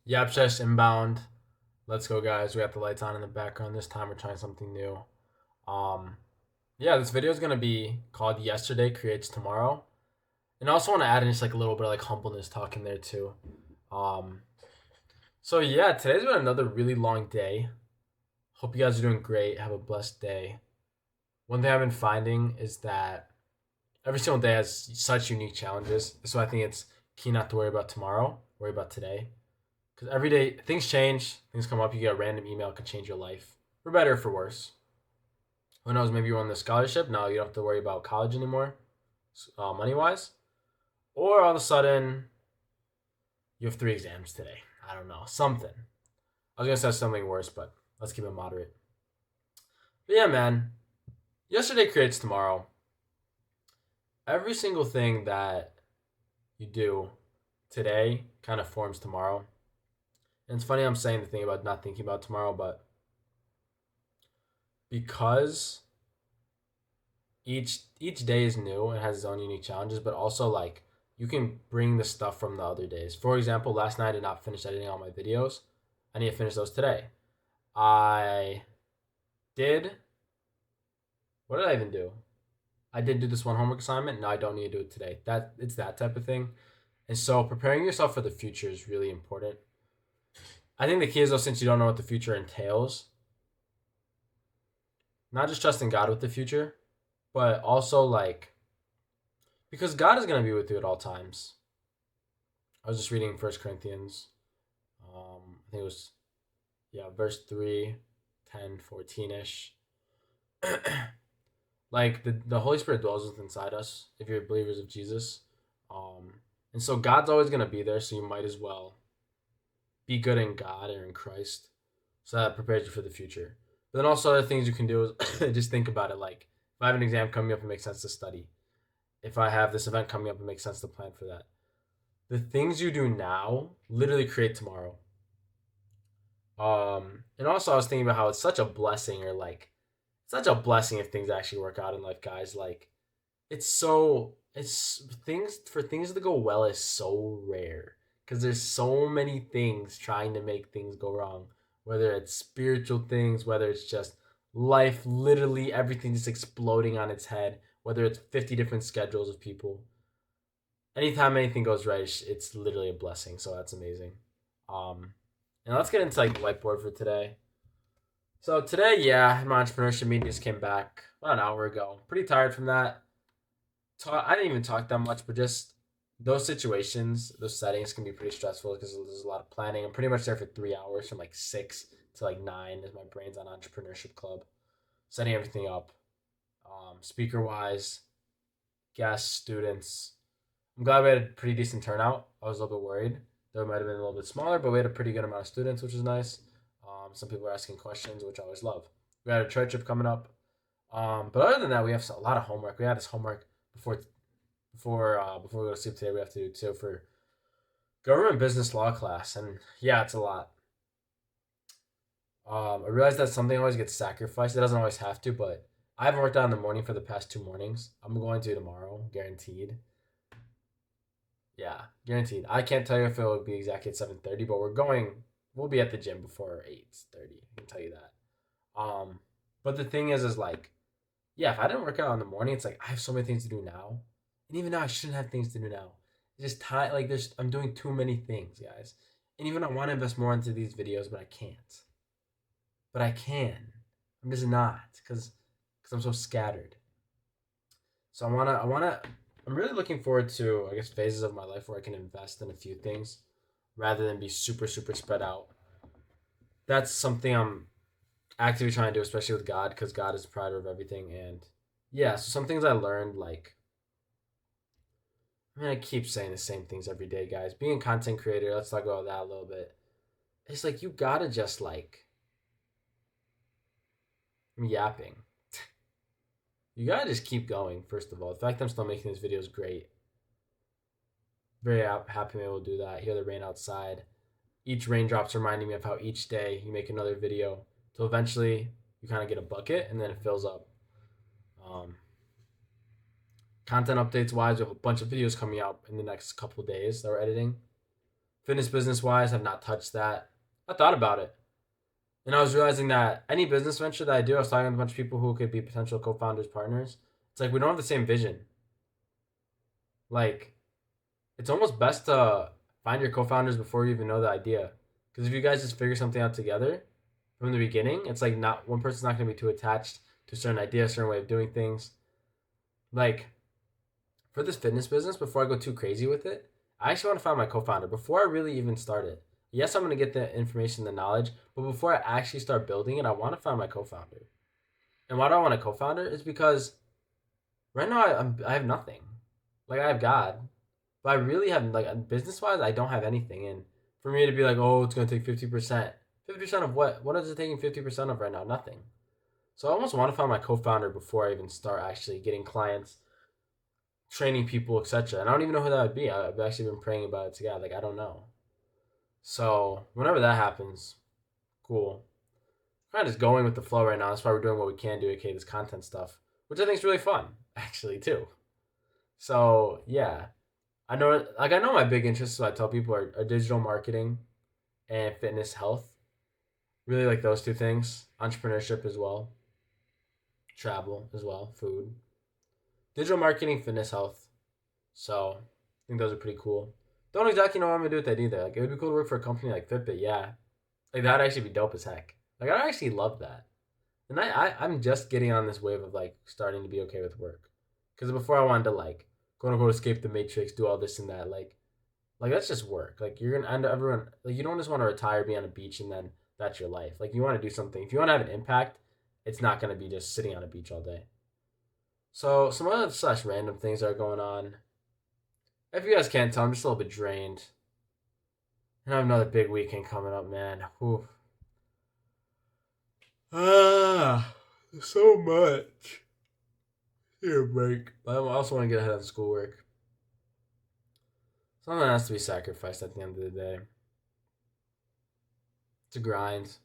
Yep, just inbound. Let's go, guys. We got the lights on in the background. This time we're trying something new. Um, yeah, this video is gonna be called "Yesterday Creates Tomorrow," and I also want to add in just like a little bit of like humbleness talk in there too. Um, so yeah, today's been another really long day. Hope you guys are doing great. Have a blessed day. One thing I've been finding is that every single day has such unique challenges. So I think it's key not to worry about tomorrow, worry about today. Because every day things change, things come up. You get a random email, it could change your life for better or for worse. Who knows? Maybe you won the scholarship. Now you don't have to worry about college anymore, money wise. Or all of a sudden you have 3 exams today. I don't know, something. I was gonna say something worse, but let's keep it moderate. But yeah, man. Yesterday creates tomorrow. Every single thing that you do today kind of forms tomorrow. And it's funny I'm saying the thing about not thinking about tomorrow, but because each day is new and has its own unique challenges, but also like you can bring the stuff from the other days. For example, last night I did not finish editing all my videos. I need to finish those today. I did. What did I even do? I did do this one homework assignment. No, I don't need to do it today. That it's that type of thing. And so preparing yourself for the future is really important. I think the key is though, since you don't know what the future entails, not just trusting God with the future, but also like because God is gonna be with you at all times. I was just reading First Corinthians. I think it was verse 3, 10, 14 ish. Like the Holy Spirit dwells within inside us if you're believers of Jesus. And so God's always gonna be there, so you might as well be good in God or in Christ. So that prepares you for the future. But then also other things you can do is just think about it like if I have an exam coming up, it makes sense to study. If I have this event coming up, it makes sense to plan for that. The things you do now literally create tomorrow. And also I was thinking about how it's such a blessing or like it's such a blessing if things actually work out in life, guys. Like it's things to go well is so rare because there's so many things trying to make things go wrong. Whether it's spiritual things, whether it's just life, literally everything just exploding on its head. Whether it's 50 different schedules of people, anytime anything goes right, it's literally a blessing. So that's amazing. Um, and let's get into like the whiteboard for today. So today, yeah, my entrepreneurship meeting just came back about an hour ago. Pretty tired from that. I didn't even talk that much, but just those situations, those settings can be pretty stressful because there's a lot of planning. I'm pretty much there for 3 hours, from like 6 to like 9, as my brain's on entrepreneurship club, setting everything up, speaker wise, guests, students. I'm glad we had a pretty decent turnout. I was a little bit worried. Though it might have been a little bit smaller, but we had a pretty good amount of students, which was nice. Some people were asking questions, which I always love. We had a trade trip coming up. But other than that, we have a lot of homework. We had this homework before we go to sleep today. We have to do too for government business law class, and yeah, it's a lot. I realize that something always gets sacrificed. It doesn't always have to, but I haven't worked out in the morning for the past 2 mornings. I'm going to tomorrow, guaranteed. Yeah, guaranteed. I can't tell you if it will be exactly at 7:30, but we're going. We'll be at the gym before 8:30. I can tell you that. Um, but the thing is like, yeah, if I didn't work out in the morning, it's like I have so many things to do now, and even now I shouldn't have things to do now. It's just time. Like I'm doing too many things, guys. And even I want to invest more into these videos, but I can't. But I can. I'm just not because I'm so scattered. So I'm really looking forward to, I guess, phases of my life where I can invest in a few things rather than be super, super spread out. That's something I'm actively trying to do, especially with God, because God is the provider of everything. And yeah, so some things I learned, like, I mean, I keep saying the same things every day, guys. Being a content creator, let's talk about that a little bit. It's like you gotta just like, I'm yapping. You gotta just keep going, first of all. The fact I'm still making this video is great. Very happy I'm able to do that. Hear the rain outside. Each raindrop's reminding me of how each day you make another video till eventually you kind of get a bucket and then it fills up. Um, Content updates wise, we have a bunch of videos coming out in the next couple of days that we're editing. Fitness business wise, I've not touched that. I thought about it. And I was realizing that any business venture that I do, I was talking to a bunch of people who could be potential co founders, partners. It's like we don't have the same vision. Like, it's almost best to find your co founders before you even know the idea. Because if you guys just figure something out together from the beginning, it's like not one person's not going to be too attached to a certain idea, a certain way of doing things. Like, for this fitness business, before I go too crazy with it, I actually want to find my co-founder before I really even start it. Yes, I'm going to get the information, the knowledge, but before I actually start building it, I want to find my co-founder. And why do I want a co-founder? Is because right now I have nothing. Like I have God, but I really have like business wise, I don't have anything. And for me to be like, oh, it's going to take 50%. 50% of what? What is it taking 50% of right now? Nothing. So I almost want to find my co-founder before I even start actually getting clients, training people, etc. And I don't even know who that would be. I've actually been praying about it to God. Like I don't know. So whenever that happens, cool. Kind of just going with the flow right now. That's why we're doing what we can do, aka this content stuff, which I think is really fun, actually too. So yeah, I know my big interests. So I tell people are digital marketing and fitness, health. Really like those two things. Entrepreneurship as well, travel as well, food, digital marketing, fitness, health. So I think those are pretty cool. Don't exactly know what I'm gonna do with that either. Like it would be cool to work for a company like Fitbit, yeah. Like that'd actually be dope as heck. Like I actually love that. And I'm just getting on this wave of like starting to be okay with work. Because before I wanted to like quote unquote escape the matrix, do all this and that. Like that's just work. Like you're gonna end everyone like you don't just want to retire, be on a beach, and then that's your life. Like you want to do something. If you want to have an impact, it's not gonna be just sitting on a beach all day. So some other slash random things are going on. If you guys can't tell, I'm just a little bit drained. And I have another big weekend coming up, man. Whew. Ah, so much. Here, break. But I also want to get ahead of schoolwork. Something has to be sacrificed at the end of the day. It's a grind.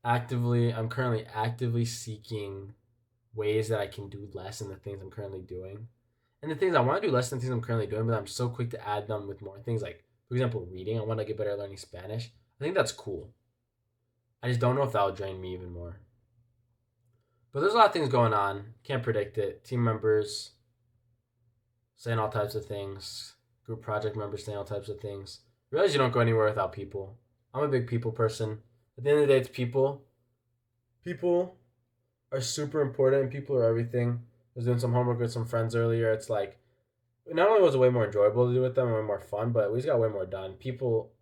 I'm currently actively seeking ways that I can do less in the things I'm currently doing. And the things I want to do less than the things I'm currently doing, but I'm so quick to add them with more things. Like, for example, reading. I want to get better at learning Spanish. I think that's cool. I just don't know if that'll drain me even more. But there's a lot of things going on. Can't predict it. Team members saying all types of things. Group project members saying all types of things. Realize you don't go anywhere without people. I'm a big people person. At the end of the day, it's people. People are super important and people are everything. I was doing some homework with some friends earlier. It's like, not only was it way more enjoyable to do with them and way more fun, but we just got way more done. People,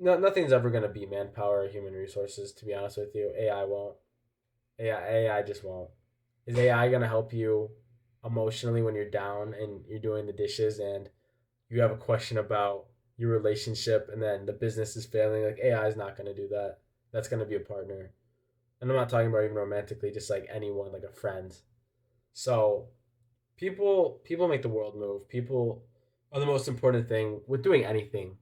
nothing's ever going to beat manpower or human resources, to be honest with you. AI won't. AI just won't. Is AI gonna help you emotionally when you're down and you're doing the dishes and you have a question about your relationship and then the business is failing? Like AI is not gonna do that. That's gonna be a partner. And I'm not talking about even romantically, just like anyone, like a friend. So people make the world move. People are the most important thing with doing anything.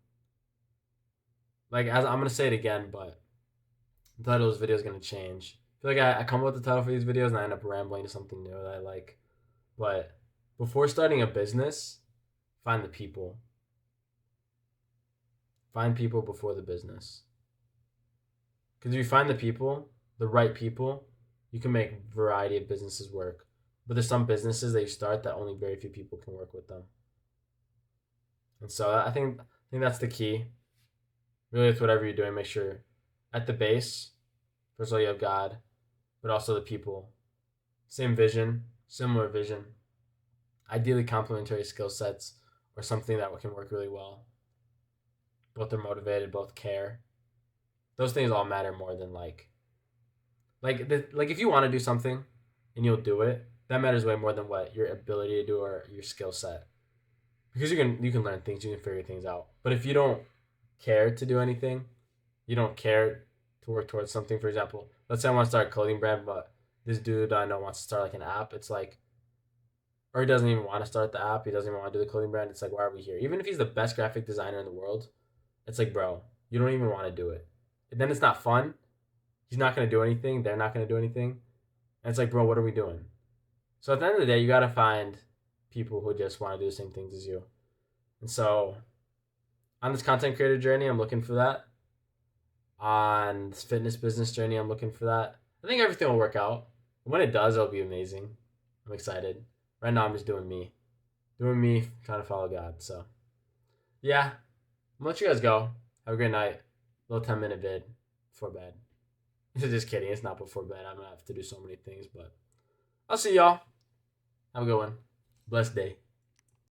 Like as I'm gonna say it again, but the title of this video is gonna change. I feel like I come up with the title for these videos and I end up rambling to something new that I like. But before starting a business, find the people. Find people before the business. Because if you find the people, the right people, you can make a variety of businesses work. But there's some businesses that you start that only very few people can work with them. And so I think that's the key. Really, with whatever you're doing, make sure at the base, first of all, you have God, but also the people. Same vision, similar vision, ideally complementary skill sets or something that can work really well. Both are motivated, both care. Those things all matter more than like if you want to do something and you'll do it, that matters way more than what your ability to do or your skill set. Because you can learn things, you can figure things out. But if you don't care to do anything, you don't care to work towards something. For example, let's say I want to start a clothing brand, but this dude I know wants to start like an app. It's like, or he doesn't even want to start the app. He doesn't even want to do the clothing brand. It's like, why are we here? Even if he's the best graphic designer in the world, it's like, bro, you don't even want to do it. And then it's not fun. He's not going to do anything. They're not going to do anything. And it's like, bro, what are we doing? So at the end of the day, you got to find people who just want to do the same things as you. And so On this content creator journey, I'm looking for that. On this fitness business journey, I'm looking for that. I think everything will work out. When it does, it'll be amazing. I'm excited. Right now, I'm just doing me. Doing me, trying to follow God. So, yeah. I'm gonna let you guys go. Have a great night. Little 10-minute vid before bed. Just kidding. It's not before bed. I'm gonna have to do so many things, but I'll see y'all. Have a good one. Blessed day.